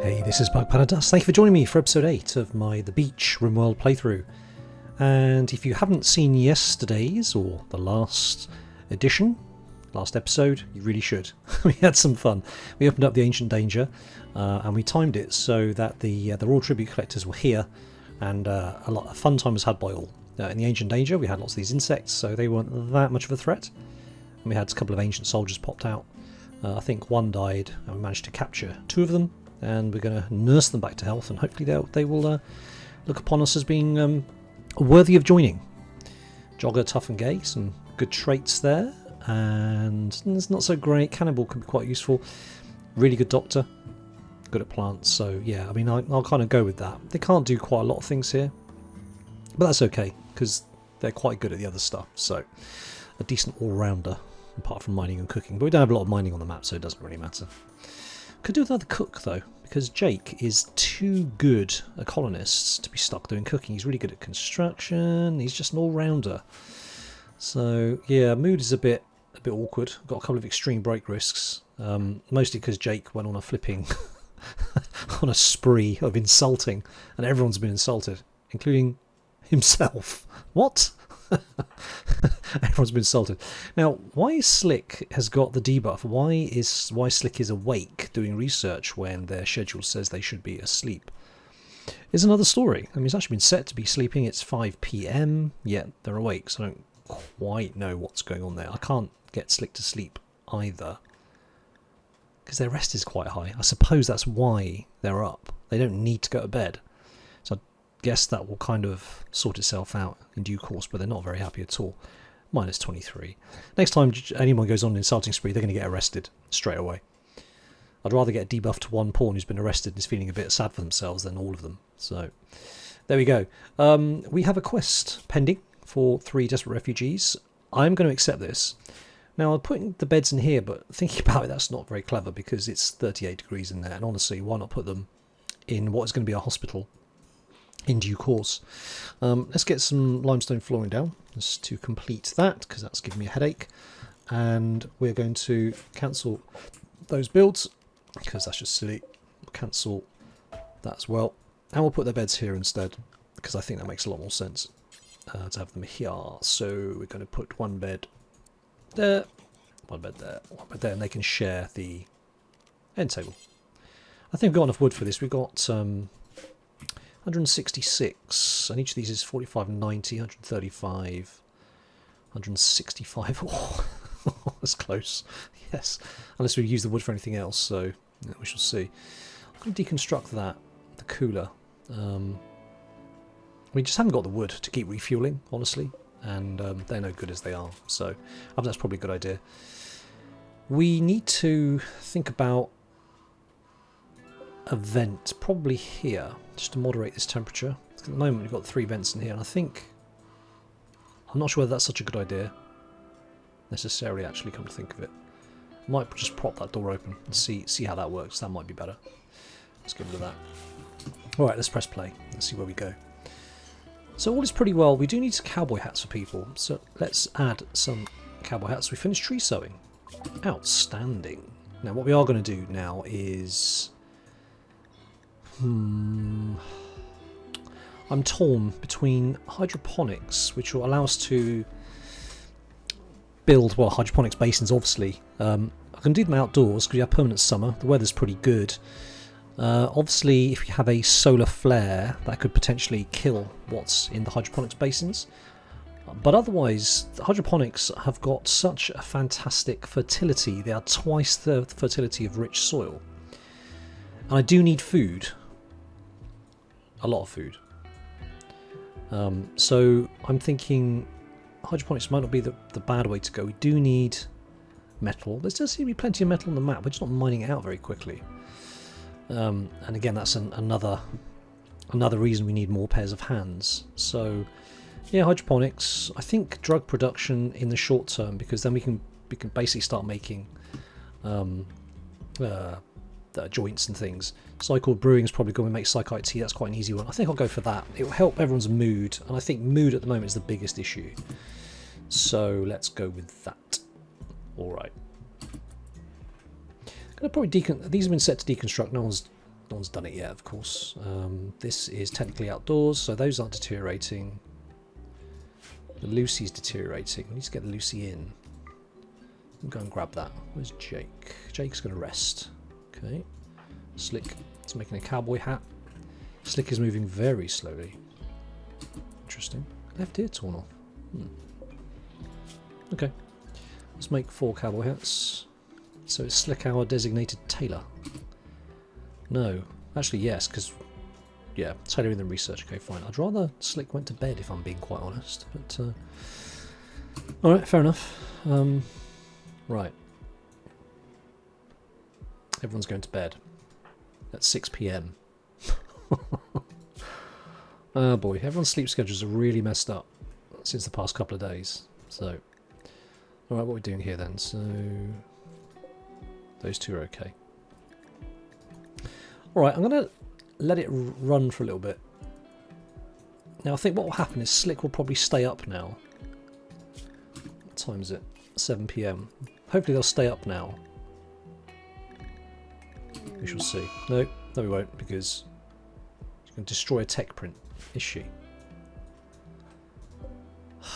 Hey, this is Bug Dust. Thank you for joining me for episode 8 of my The Beach Rimworld playthrough. And if you haven't seen yesterday's or the last episode, you really should. We had some fun. We opened up the Ancient Danger and we timed it so that the Royal Tribute Collectors were here, and a lot of fun time was had by all. In the Ancient Danger we had lots of these insects, so they weren't that much of a threat. And we had a couple of ancient soldiers popped out. I think one died and we managed to capture 2 of them. And we're going to nurse them back to health, and hopefully they will look upon us as being worthy of joining. Jogger, tough and gay, some good traits there, and it's not so great. Cannibal could be quite useful. Really good doctor, good at plants. So yeah, I mean I'll kind of go with that. They can't do quite a lot of things here, but that's okay because they're quite good at the other stuff. So a decent all-rounder apart from mining and cooking. But we don't have a lot of mining on the map, so it doesn't really matter. Could do with another cook though, because Jake is too good a colonist to be stuck doing cooking. He's really good at construction. He's just an all-rounder. So yeah, mood is a bit awkward. I've got a couple of extreme break risks, mostly because Jake went on a flipping on a spree of insulting, and everyone's been insulted, including himself. What? Everyone's been insulted. Now, why Slick has got the debuff? Why Slick is awake doing research when their schedule says they should be asleep is another story. I mean, it's actually been set to be sleeping. It's 5 PM, yet they're awake, so I don't quite know what's going on there. I can't get Slick to sleep either because their rest is quite high. I suppose that's why they're up. They don't need to go to bed. Guess that will kind of sort itself out in due course, but they're not very happy at all. Minus 23. Next time anyone goes on an insulting spree, they're going to get arrested straight away. I'd rather get a debuff to one pawn who's been arrested and is feeling a bit sad for themselves than all of them. So there we go. We have a quest pending for 3 desperate refugees. I'm going to accept this. Now I'm putting the beds in here, but thinking about it, that's not very clever because it's 38 degrees in there, and honestly, why not put them in what is going to be a hospital in due course. Let's get some limestone flooring down just to complete that, because that's giving me a headache, and we're going to cancel those builds because that's just silly. We'll cancel that as well, and we'll put their beds here instead because I think that makes a lot more sense to have them here. So we're going to put one bed there, one bed there, one bed there, and they can share the end table. I think we've got enough wood for this. We've got 166, and each of these is 45, 90, 135, 165. Oh, that's close. Yes, unless we use the wood for anything else, so yeah, we shall see. I'm going to deconstruct that, the cooler. We just haven't got the wood to keep refueling, honestly, and they're no good as they are, so I think that's probably a good idea. We need to think about a vent, probably here, just to moderate this temperature. At the moment we've got 3 vents in here, and I'm not sure whether that's such a good idea necessarily, actually, come to think of it. I might just prop that door open and see how that works. That might be better. Let's get rid of that. Alright, let's press play. Let's see where we go. So all is pretty well. We do need some cowboy hats for people, so let's add some cowboy hats. We finished tree sowing. Outstanding. Now what we are going to do now is I'm torn between hydroponics, which will allow us to build, well, hydroponics basins, obviously. I can do them outdoors because you have permanent summer. The weather's pretty good. Obviously, if you have a solar flare, that could potentially kill what's in the hydroponics basins. But otherwise, the hydroponics have got such a fantastic fertility. They are twice the fertility of rich soil. And I do need food. A lot of food. So I'm thinking hydroponics might not be the bad way to go. We do need metal. There does seem to be plenty of metal on the map. We're just not mining it out very quickly. And again, that's another reason we need more pairs of hands. So yeah, hydroponics. I think drug production in the short term, because then we can basically start making joints and things. Cycled brewing is probably going to make psychite tea. That's quite an easy one. I think I'll go for that. It will help everyone's mood, and I think mood at the moment is the biggest issue. So let's go with that. All right. Gonna probably these have been set to deconstruct. No one's No one's done it yet, of course. This is technically outdoors, so those aren't deteriorating. The Lucy's deteriorating. We need to get the Lucy in. I'll go and grab that. Where's Jake? Jake's going to rest. Okay. Slick is making a cowboy hat. Slick is moving very slowly. Interesting. Left ear torn off. Okay. Let's make 4 cowboy hats. So is Slick our designated tailor? No. Actually, yes, because... yeah, tailoring the research. Okay, fine. I'd rather Slick went to bed, if I'm being quite honest. But, alright, fair enough. Right. Everyone's going to bed. At 6 PM. Oh boy, everyone's sleep schedules are really messed up since the past couple of days. So, alright, what are we doing here then? So, those two are okay. Alright, I'm going to let it run for a little bit. Now I think what will happen is Slick will probably stay up now. What time is it? 7 PM. Hopefully they'll stay up now. We shall see. No, we won't, because she's going to destroy a tech print, is she? For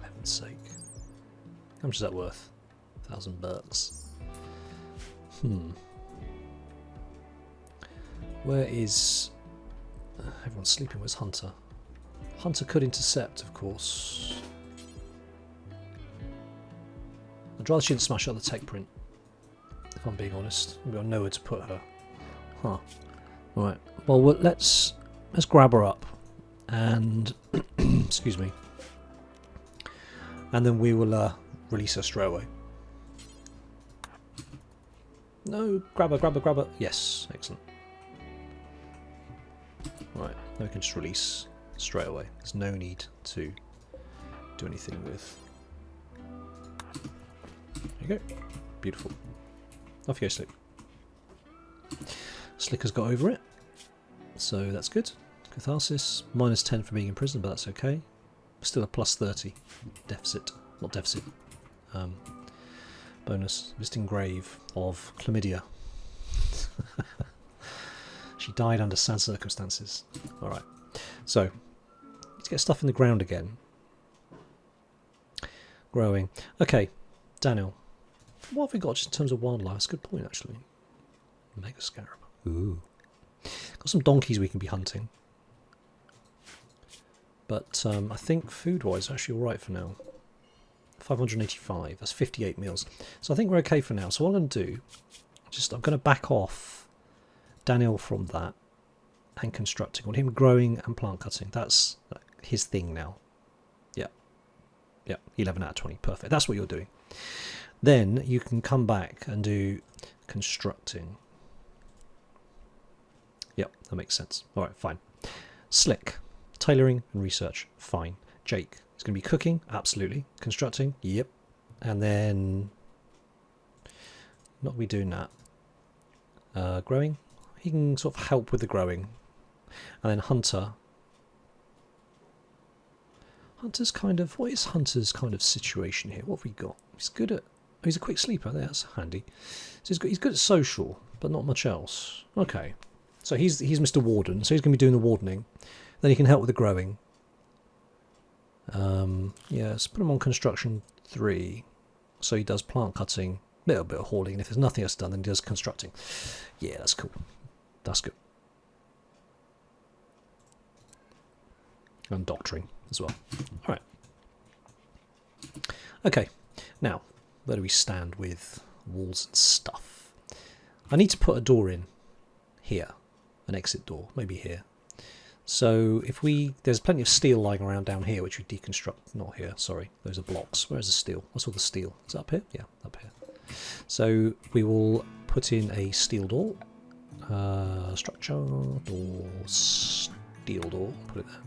heaven's sake. How much is that worth? $1,000. Where is... everyone's sleeping. Where's Hunter? Hunter could intercept, of course. I'd rather she didn't smash out the tech print, if I'm being honest. We've got nowhere to put her. Huh. Right. Well, let's grab her up and... excuse me. And then we will release her straight away. No, grab her. Yes, excellent. Right, now we can just release straight away. There's no need to do anything with. There you go. Beautiful. Off you go, Slick. Slicker's got over it, so that's good. Catharsis, -10 for being in prison, but that's okay. Still a +30 deficit, not deficit. Bonus, visiting grave of chlamydia. She died under sad circumstances. Alright, so let's get stuff in the ground again. Growing. Okay, Daniel. What have we got just in terms of wildlife? That's a good point, actually. Mega scarab. Ooh. Got some donkeys we can be hunting. But I think food-wise, actually alright for now. 585. That's 58 meals. So I think we're okay for now. So what I'm going to do, I'm going to back off Daniel from that and constructing. I want him growing and plant cutting. That's his thing now. Yeah. Yeah. 11 out of 20. Perfect. That's what you're doing. Then you can come back and do constructing. Yep, that makes sense. Alright, fine. Slick. Tailoring and research. Fine. Jake. He's going to be cooking. Absolutely. Constructing. Yep. And then... not we doing that. Growing. He can sort of help with the growing. And then Hunter. Hunter's kind of... what is Hunter's kind of situation here? What have we got? He's good at... oh, he's a quick sleeper. That's handy. So he's good at social, but not much else. Okay. So he's Mr. Warden. So he's going to be doing the wardening. Then he can help with the growing. Yeah, let's put him on construction 3. So he does plant cutting, a little bit of hauling, and if there's nothing else done, then he does constructing. Yeah, that's cool. That's good. And doctoring as well. Alright. Okay, now, where do we stand with walls and stuff? I need to put a door in here, an exit door, maybe here. So if there's plenty of steel lying around down here, which we deconstruct. Not here, sorry, those are blocks. Where's the steel? What's all the steel? Is it up here? Yeah, up here. So we will put in a steel door. Structure, door, steel door, put it there.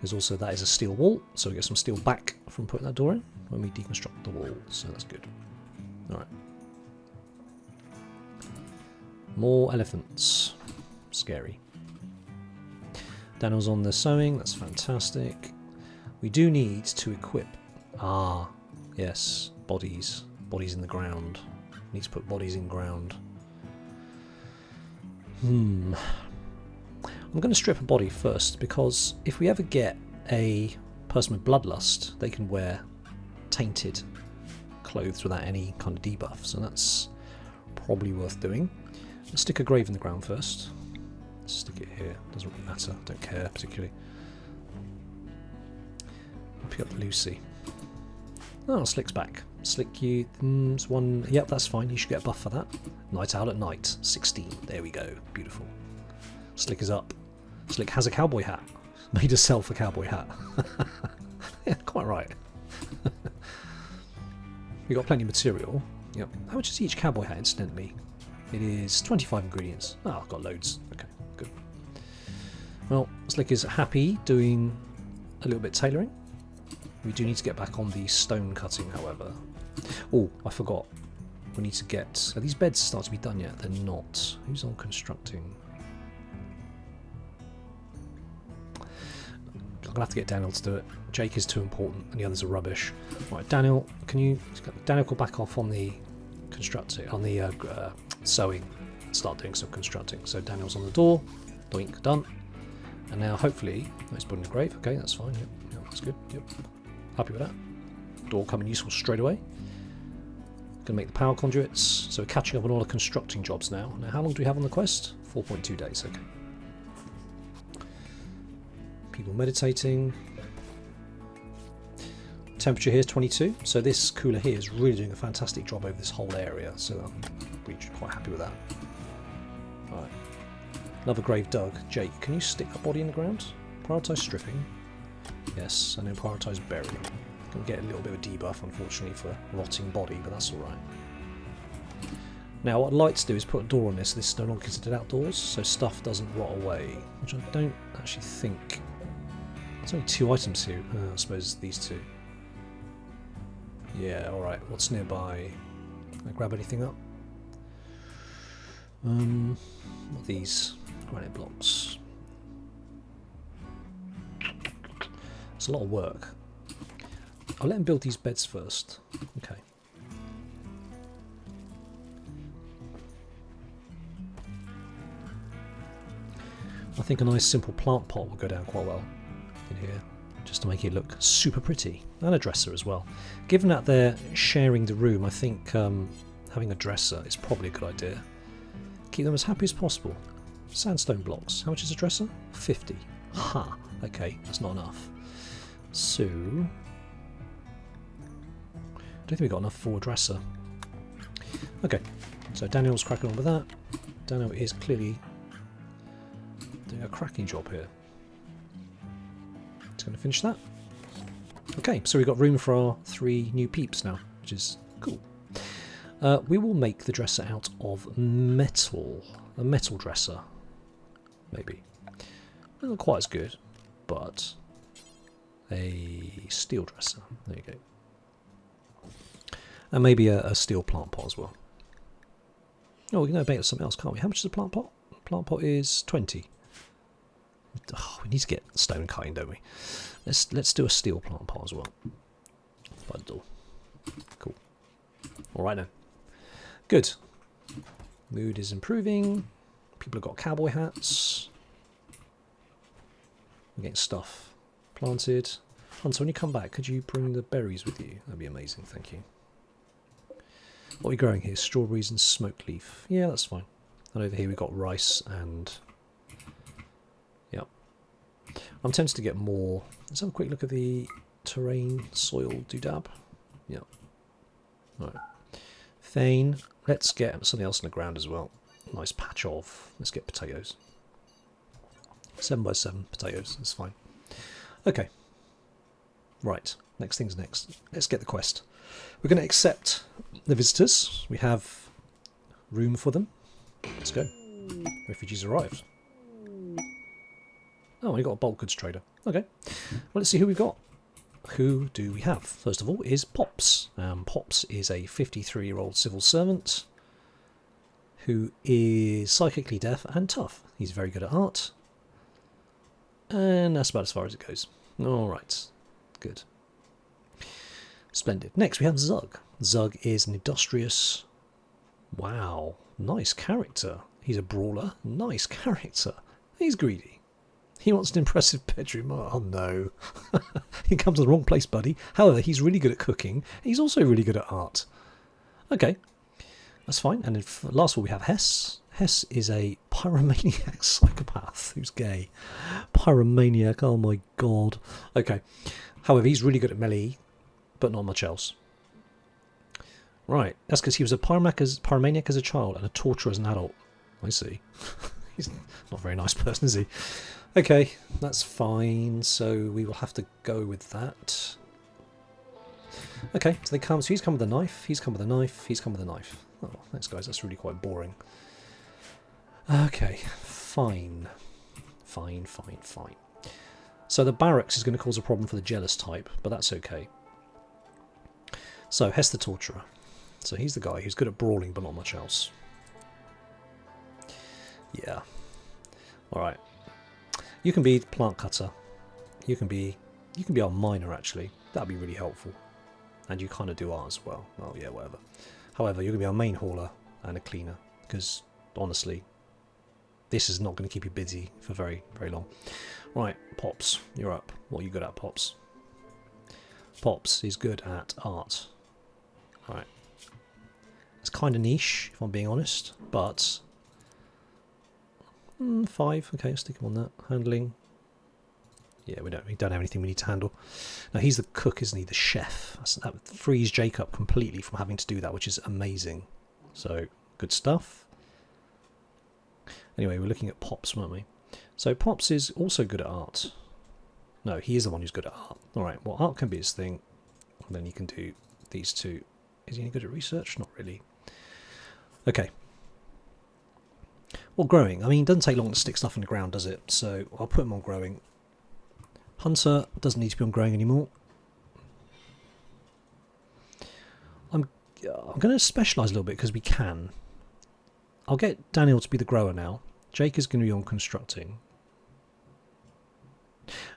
There's also, that is a steel wall, so we get some steel back from putting that door in when we deconstruct the wall, so that's good. Alright. More elephants. Scary. Daniel's on the sewing, that's fantastic. We do need to equip. Ah, yes, bodies. Bodies in the ground. Need to put bodies in ground. I'm going to strip a body first, because if we ever get a person with bloodlust, they can wear tainted clothes without any kind of debuff, so that's probably worth doing. Let's stick a grave in the ground first. Let's stick it here, doesn't really matter, don't care particularly. Pick up Lucy. Oh, Slick's back. Slick, you... one... Yep, that's fine, you should get a buff for that. Night Owl at night, 16, there we go, beautiful. Slick is up. Slick has a cowboy hat. Made herself a cowboy hat. Yeah, quite right. We got plenty of material. Yep. How much is each cowboy hat, incidentally? It is 25 ingredients. Oh, I've got loads. Okay, good. Well, Slick is happy doing a little bit tailoring. We do need to get back on the stone cutting, however. Oh, I forgot. We need to get... Are these beds start to be done yet? They're not. Who's on constructing? I'm going to have to get Daniel to do it. Jake is too important and the others are rubbish. Right, Daniel, can you... Daniel, go back off on the constructing, on the sewing, and start doing some constructing. So Daniel's on the door. Doink, done. And now hopefully... Oh, he's building a grave. Okay, that's fine. Yep, yep, that's good. Yep. Happy with that. Door coming useful straight away. Going to make the power conduits. So we're catching up on all the constructing jobs now. Now, how long do we have on the quest? 4.2 days, okay. People meditating. Temperature here is 22, so this cooler here is really doing a fantastic job over this whole area, so I'm really quite happy with that. Alright. Another grave dug. Jake, can you stick a body in the ground? Prioritise stripping. Yes, and then prioritise burying. Can get a little bit of a debuff, unfortunately, for rotting body, but that's alright. Now, what I'd like to do is put a door on this. This is no longer considered outdoors, so stuff doesn't rot away, which I don't actually think. There's only 2 items here. I suppose these 2. Yeah, alright. What's nearby? Can I grab anything up? What are these? Granite blocks. It's a lot of work. I'll let him build these beds first. Okay. I think a nice simple plant pot will go down quite well in here, just to make it look super pretty. And a dresser as well. Given that they're sharing the room, I think having a dresser is probably a good idea. Keep them as happy as possible. Sandstone blocks. How much is a dresser? 50. Ha! Okay, that's not enough. So... I don't think we've got enough for a dresser. Okay, so Daniel's cracking on with that. Daniel is clearly doing a cracking job here. Just going to finish that. Okay, so we've got room for our 3 new peeps now, which is cool. We will make the dresser out of metal. A metal dresser, maybe. Not quite as good, but a steel dresser. There you go. And maybe a steel plant pot as well. Oh, we can make it something else, can't we? How much is a plant pot? Plant pot is 20. Oh, we need to get stone cutting, don't we? Let's do a steel plant pot as well. By the door. Cool. Alright then. Good. Mood is improving. People have got cowboy hats. We're getting stuff planted. Hunter, when you come back, could you bring the berries with you? That'd be amazing, thank you. What are we growing here? Strawberries and smoked leaf. Yeah, that's fine. And over here we've got rice and... Yep. I'm tempted to get more. Let's have a quick look at the terrain, soil, doodab. Yep. Alright. Fane. Let's get something else in the ground as well. Nice patch of. Let's get potatoes. 7 by 7 potatoes. That's fine. Okay. Right. Next thing's next. Let's get the quest. We're going to accept the visitors. We have room for them. Let's go. Refugees arrived. Oh, we got a bulk goods trader. Okay. Well, let's see who we've got. Who do we have? First of all is Pops. Pops is a 53-year-old civil servant who is psychically deaf and tough. He's very good at art. And that's about as far as it goes. Alright. Good. Splendid. Next we have Zug. Zug is an industrious... Wow. Nice character. He's a brawler. Nice character. He's greedy. He wants an impressive bedroom. Oh no. He comes to the wrong place, buddy. However, he's really good at cooking. He's also really good at art. Okay. That's fine. And last of all, we have Hess. Hess is a pyromaniac psychopath who's gay. Pyromaniac, oh my god. Okay. However, he's really good at melee, but not much else. Right. That's because he was a pyromaniac as a child and a torturer as an adult. I see. He's not a very nice person, is he? Okay, that's fine. So we will have to go with that. Okay, so they come. So he's come with a knife. He's come with a knife. He's come with a knife. Oh, thanks, guys. That's really quite boring. Okay, fine. Fine. So the barracks is going to cause a problem for the jealous type, but that's okay. So Hess the Torturer. So he's the guy who's good at brawling, but not much else. Yeah. Alright. You can be plant cutter. You can be our miner, actually. That'd be really helpful. And you kind of do art as well. Oh yeah, whatever. However, you're going to be our main hauler and a cleaner, because honestly, this is not going to keep you busy for very, very long. Right, Pops, you're up. What are you good at, Pops? Pops is good at art. Alright. It's kind of niche, if I'm being honest, but 5. Okay, I'll stick him on that. Handling. Yeah, we don't have anything we need to handle. Now he's the cook, isn't he? The chef. That frees Jake up completely from having to do that, which is amazing. So good stuff. Anyway, we're looking at Pops, weren't we? So Pops is also good at art. No, he is the one who's good at art. All right. Well, art can be his thing. And then you can do these two. Is he any good at research? Not really. Okay. Well, growing. I mean, it doesn't take long to stick stuff in the ground, does it? So I'll put him on growing. Hunter doesn't need to be on growing anymore. I'm going to specialise a little bit because we can. I'll get Daniel to be the grower now. Jake is going to be on constructing.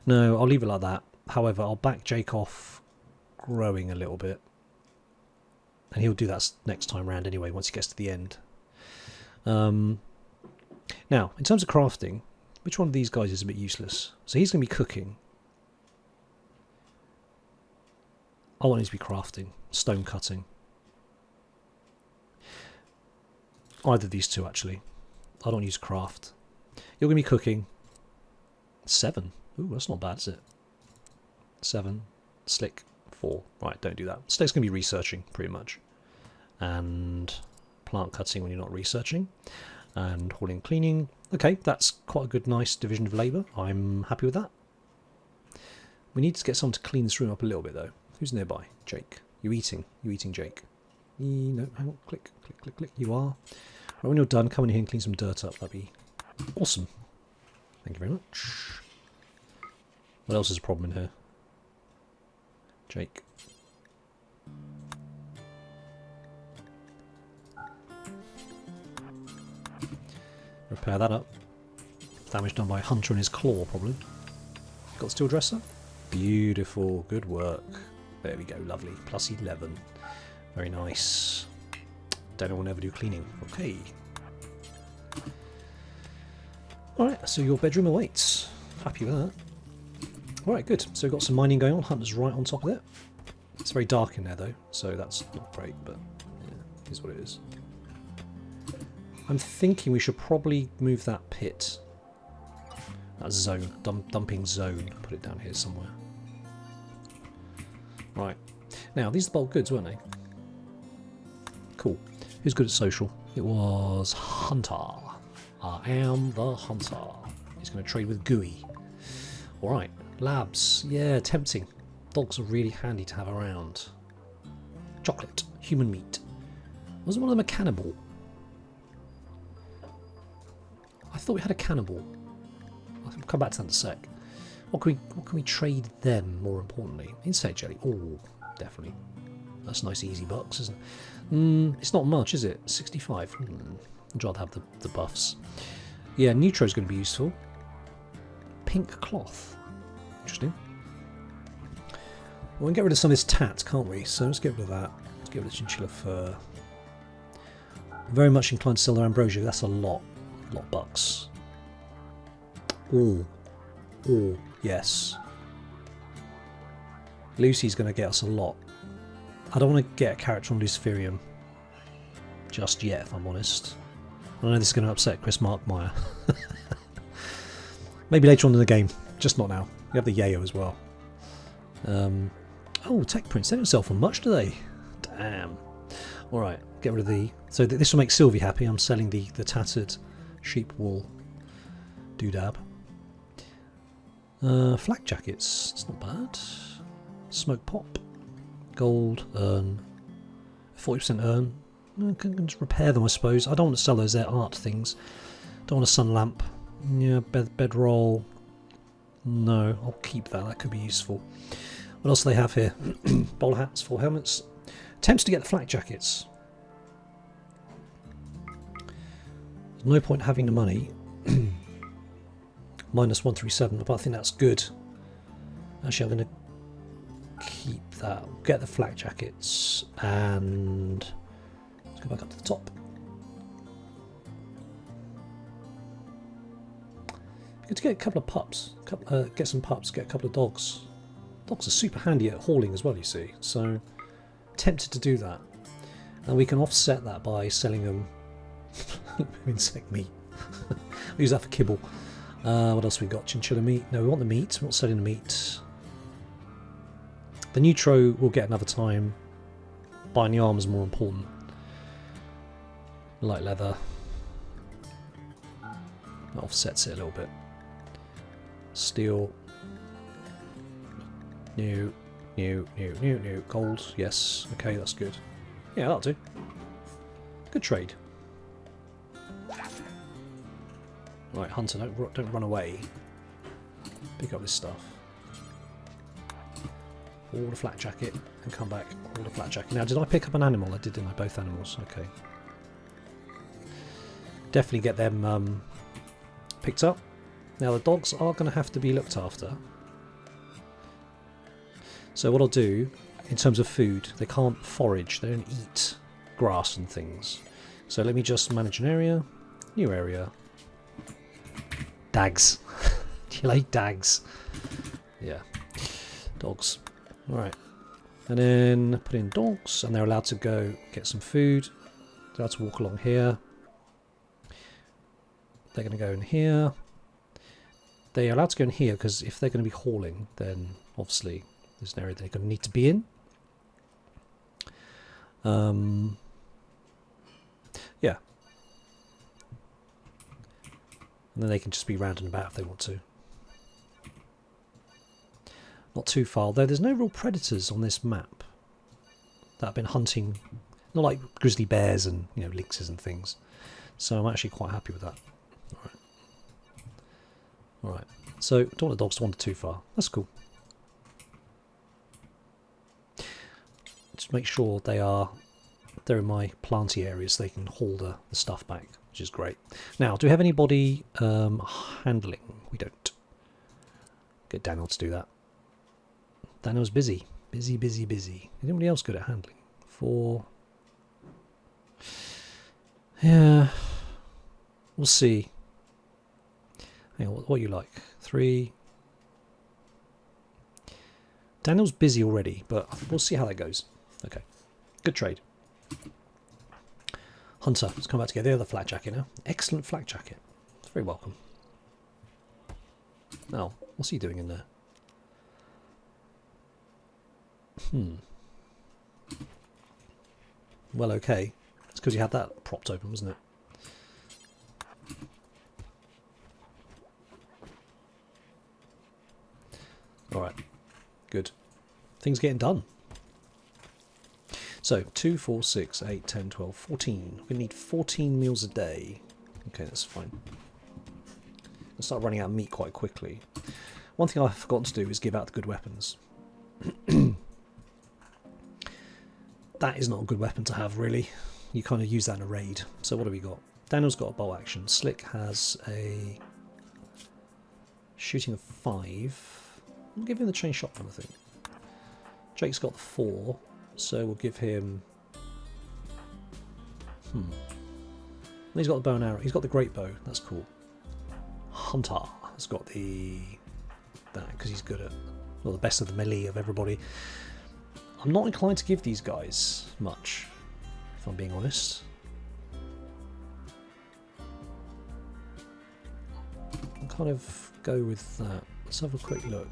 No, I'll leave it like that. However, I'll back Jake off growing a little bit. And he'll do that next time round anyway, once he gets to the end. Now, in terms of crafting, which one of these guys is a bit useless? So he's going to be cooking. I want him to be crafting, stone cutting. Either of these two, actually. I don't use craft. You're going to be cooking. 7. Ooh, that's not bad, is it? 7. Slick. 4. Right, don't do that. Slick's going to be researching, pretty much. And plant cutting when you're not researching. And hauling, cleaning. Okay, that's quite a good, nice division of labour. I'm happy with that. We need to get someone to clean this room up a little bit, though. Who's nearby? Jake. You eating? You eating, Jake? No, hang on. Click, click, click, click. You are. Right, when you're done, come in here and clean some dirt up. That'd be awesome. Thank you very much. What else is a problem in here? Jake. Repair that up. Damage done by Hunter and his claw, probably. Got steel dresser? Beautiful. Good work. There we go. Lovely. Plus 11. Very nice. Daniel will never do cleaning. Okay. Alright, so your bedroom awaits. Happy with that. Alright, good. So we've got some mining going on. Hunter's right on top of it. It's very dark in there though, so that's not great, but yeah, it is what it is. I'm thinking we should probably move that pit. That zone. Dumping zone. Put it down here somewhere. Right. Now, these are the bulk goods, weren't they? Cool. Who's good at social? It was Hunter. I am the Hunter. He's going to trade with Gooey. Alright. Labs. Yeah, tempting. Dogs are really handy to have around. Chocolate. Human meat. Wasn't one of them a cannibal? I thought we had a cannibal. I'll come back to that in a sec. What can we trade them, more importantly? Insect jelly. Oh, definitely. That's nice easy bucks, isn't it? It's not much, is it? 65. I'd rather have the buffs. Yeah, Neutro's going to be useful. Pink cloth. Interesting. Well, we can get rid of some of this tat, can't we? So let's get rid of that. Let's get rid of chinchilla fur. Very much inclined to sell their ambrosia. That's a lot. A lot of bucks. Oh. Oh, yes. Lucy's going to get us a lot. I don't want to get a character on Luciferium just yet, if I'm honest. I know this is going to upset Chris Markmeyer. Maybe later on in the game, just not now. We have the Yayo as well. Oh, Tech Prints, they don't sell for much, do they? Damn. Alright, get rid of the... So this will make Sylvie happy. I'm selling the tattered sheep wool doodab. Flak jackets, it's not bad. Smoke pop. Gold, urn. 40% urn. I can just repair them, I suppose. I don't want to sell those, they're art things. Don't want a sun lamp. Yeah, bedroll. No, I'll keep that, that could be useful. What else do they have here? Bowler hats, full helmets. Attempts to get the flak jackets. There's no point having the money. Minus 137, but I think that's good. Actually, I'm going to keep that. Get the flak jackets and let's go back up to the top. Good to get a couple of pups. Get some pups. Get a couple of dogs. Dogs are super handy at hauling as well, you see. So tempted to do that, and we can offset that by selling them insect meat. We use that for kibble. What else we got? Chinchilla meat. No, we want the meat. We're not selling the meat. The neutro we'll get another time. Buying the armor is more important. Light leather. That offsets it a little bit. Steel. New. Gold. Yes. Okay, that's good. Yeah, that'll do. Good trade. Right, Hunter, don't run away. Pick up this stuff. All the flak jacket and come back. All the flak jacket. Now, did I pick up an animal? I did, didn't I? Both animals. Okay. Definitely get them picked up. Now, the dogs are going to have to be looked after. So what I'll do, in terms of food, they can't forage. They don't eat grass and things. So let me just manage an area. New area. Dags. Do you like dags? Yeah. Dogs. Alright. And then put in dogs, and they're allowed to go get some food. They're allowed to walk along here. They're going to go in here. They are allowed to go in here because if they're going to be hauling, then obviously there's an area they're going to need to be in. Yeah. And then they can just be round and about if they want to. Not too far, though there's no real predators on this map that have been hunting, not like grizzly bears and lynxes and things. So I'm actually quite happy with that. Alright, so don't want the dogs to wander too far. That's cool. Just make sure they're in my planty areas so they can haul the stuff back, which is great. Now, do we have anybody handling? We don't. Get Daniel to do that. Daniel's busy. Busy. Anybody else good at handling? 4. Yeah. We'll see. Hang on, what you like? 3. Daniel's busy already, but we'll see how that goes. Okay. Good trade. Hunter, let's come back together. The other flak jacket now. Excellent flak jacket. It's very welcome. Now, what's he doing in there? Well, okay. It's because you had that propped open, wasn't it? Alright. Good. Things getting done. So, 2, 4, 6, 8, 10, 12, 14. We need 14 meals a day. Okay, that's fine. I'll start running out of meat quite quickly. One thing I've forgotten to do is give out the good weapons. That is not a good weapon to have, really. You kind of use that in a raid. So what have we got? Daniel's got a bolt action. Slick has a shooting of 5. We'll give him the chain shotgun, I think. Jake's got the 4, so we'll give him... He's got the bow and arrow. He's got the great bow. That's cool. Hunter has got that because he's good at, well, the best of the melee of everybody. I'm not inclined to give these guys much, if I'm being honest. I'll kind of go with that. Let's have a quick look.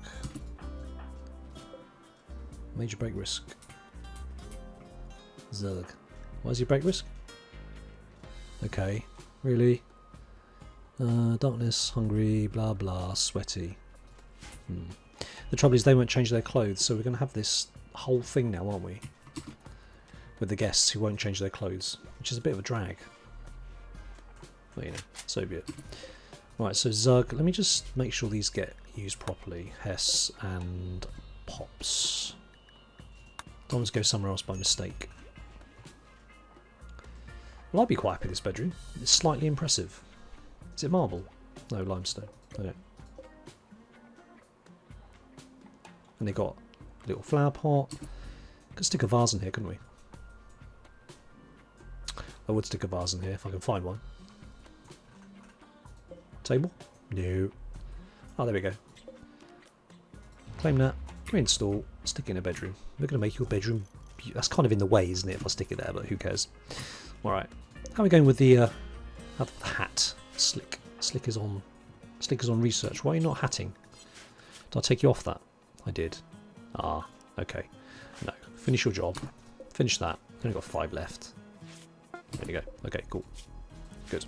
Major break risk. Zerg. Why is he break risk? Okay, really? Darkness, hungry, blah blah, sweaty. The trouble is they won't change their clothes, so we're going to have this whole thing now, aren't we? With the guests who won't change their clothes, which is a bit of a drag. But you know, so be it. Right, so Zug, let me just make sure these get used properly. Hess and Pops. Don't want to go somewhere else by mistake. Well, I'd be quite happy with this bedroom. It's slightly impressive. Is it marble? No, limestone. Okay. And they got a little flower pot. Could stick a vase in here, couldn't we? I would stick a vase in here if I can find one. Table? No. Oh, there we go. Claim that. Reinstall. Stick it in a bedroom. We're going to make your bedroom. That's kind of in the way, isn't it, if I stick it there, but who cares? Alright. How are we going with the hat? Slick. Slick is on research. Why are you not hatting? Did I take you off that? I did. Ah, okay. No. Finish your job. Finish that. Only got 5 left. There you go. Okay, cool. Good.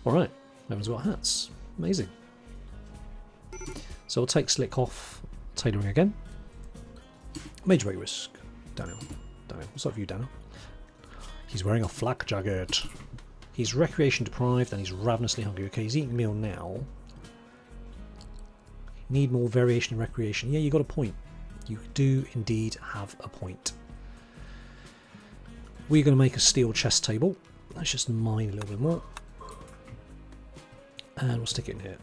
Alright. Everyone's got hats. Amazing. So we'll take Slick off. Tailoring again. Major break risk. Daniel. What's up with you, Daniel? He's wearing a flak jacket. He's recreation deprived and he's ravenously hungry. Okay, he's eating a meal now. Need more variation in recreation. Yeah, you got a point. You do indeed have a point. We're going to make a steel chest table. Let's just mine a little bit more. And we'll stick it in here.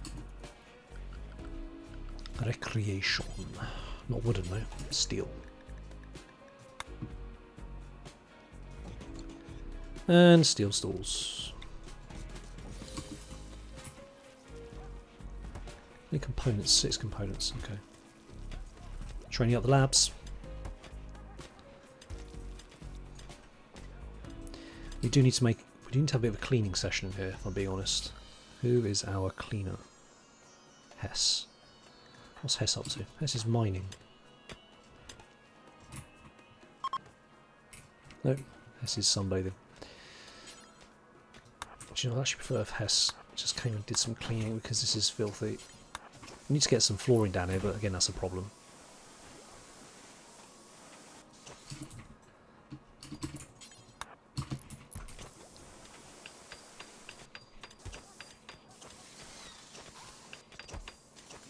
Recreation. Not wooden though, steel. And steel stools. Any components? 6 components, okay. Training up the labs. We do need to have a bit of a cleaning session here, if I'm being honest. Who is our cleaner? Hess. What's Hess up to? Hess is mining. No, Hess is sunbathing. Do you know, I actually prefer if Hess just came and did some cleaning because this is filthy. We need to get some flooring down here, but again, that's a problem.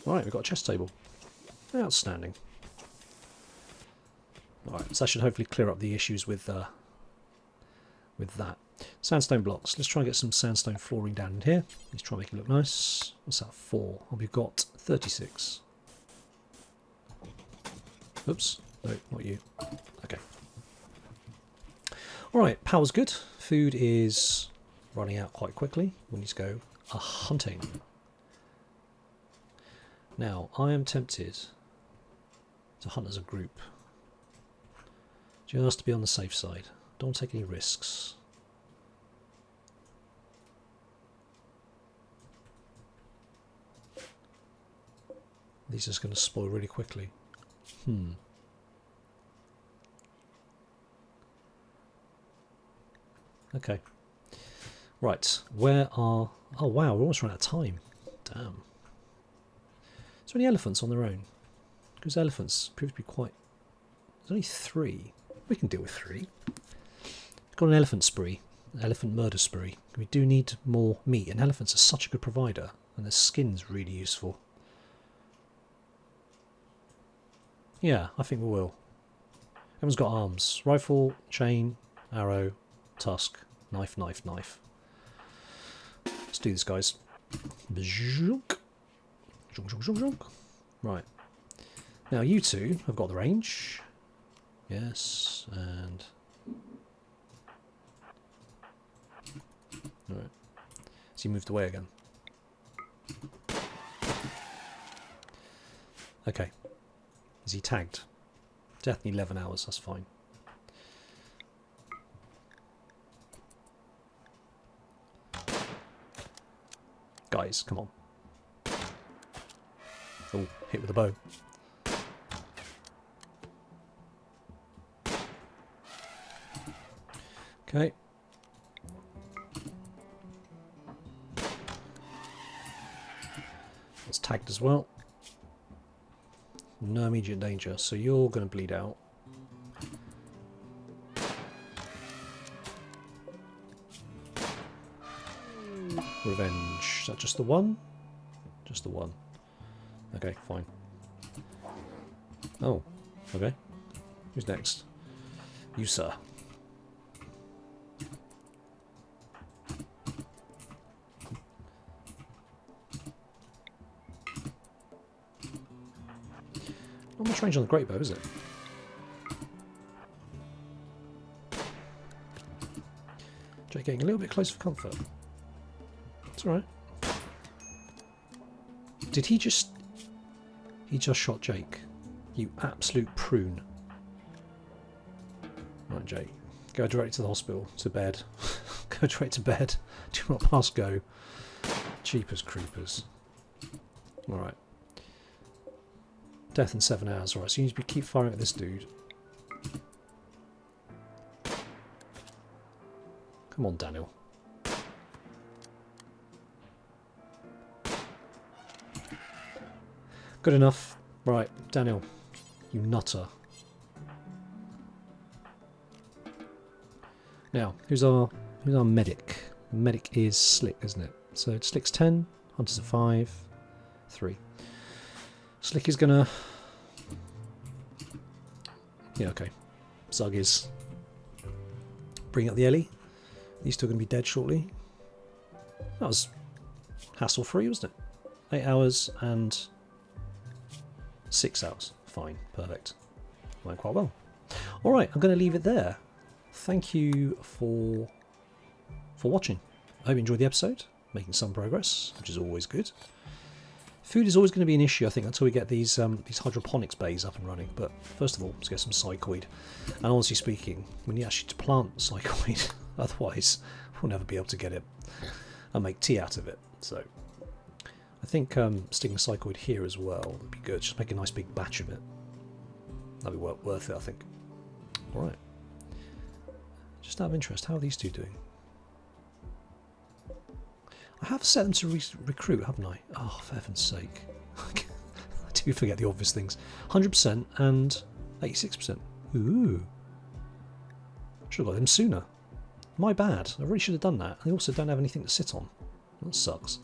Right, we've got a chest table. Outstanding. Alright, so that should hopefully clear up the issues with that. Sandstone blocks. Let's try and get some sandstone flooring down in here. Let's try and make it look nice. What's that? 4. Oh, we've got 36. Oops. No, not you. Okay. Alright, power's good. Food is running out quite quickly. We need to go hunting. Now, I am tempted to hunt as a group. Just to be on the safe side. Don't take any risks. These are just going to spoil really quickly. Okay. Right, where are... Oh wow, we're almost run out of time. Damn. Is there any elephants on their own? Because elephants prove to be quite... There's only 3. We can deal with 3. We've got an elephant spree. Elephant murder spree. We do need more meat, and elephants are such a good provider, and their skin's really useful. Yeah, I think we will. Everyone's got arms. Rifle, chain, arrow, tusk, knife, knife, knife. Let's do this, guys. Right. Now you two have got the range. Yes, and... Alright. So he moved away again. Okay. Is he tagged? Death in 11 hours, that's fine. Guys, come on. Oh, hit with a bow. Okay. It's tagged as well. No immediate danger, so you're going to bleed out. Revenge. Is that just the one? Just the one. Okay, fine. Oh, okay. Who's next? You, sir. Not much range on the great bow, is it? Jake getting a little bit close for comfort. It's alright. Did he just... He just shot Jake. You absolute prune. Right, Jake. Go directly to the hospital. To bed. Go straight to bed. Do not pass go. Cheapers creepers. Alright. Death in 7 hours. Right, so you need to keep firing at this dude. Come on, Daniel. Good enough. Right, Daniel. You nutter. Now, who's our medic? The medic is Slick, isn't it? So Slick's 10, Hunter's a 5, 3. Slick is gonna... Yeah, okay. Zug is... Bring up the Ellie. He's still going to be dead shortly. That was hassle-free, wasn't it? 8 hours and 6 hours. Fine, perfect. Went quite well. Alright, I'm going to leave it there. Thank you for watching. I hope you enjoyed the episode. Making some progress, which is always good. Food is always going to be an issue, I think, until we get these hydroponics bays up and running. But first of all, let's get some psychoid. And honestly speaking, we need actually to plant psychoid. Otherwise, we'll never be able to get it and make tea out of it. So I think sticking psychoid here as well would be good. Just make a nice big batch of it. That'd be worth it, I think. All right. Just out of interest, how are these two doing? I have set them to recruit, haven't I? Oh, for heaven's sake. I do forget the obvious things. 100% and 86%. Ooh. Should have got them sooner. My bad. I really should have done that. They also don't have anything to sit on. That sucks.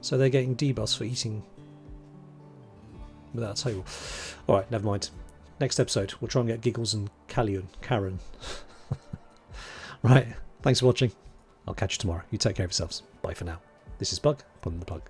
So they're getting debuffs for eating without a table. Alright, never mind. Next episode, we'll try and get Giggles and Karen. Right, thanks for watching. I'll catch you tomorrow. You take care of yourselves. Bye for now. This is Bug, pulling the plug.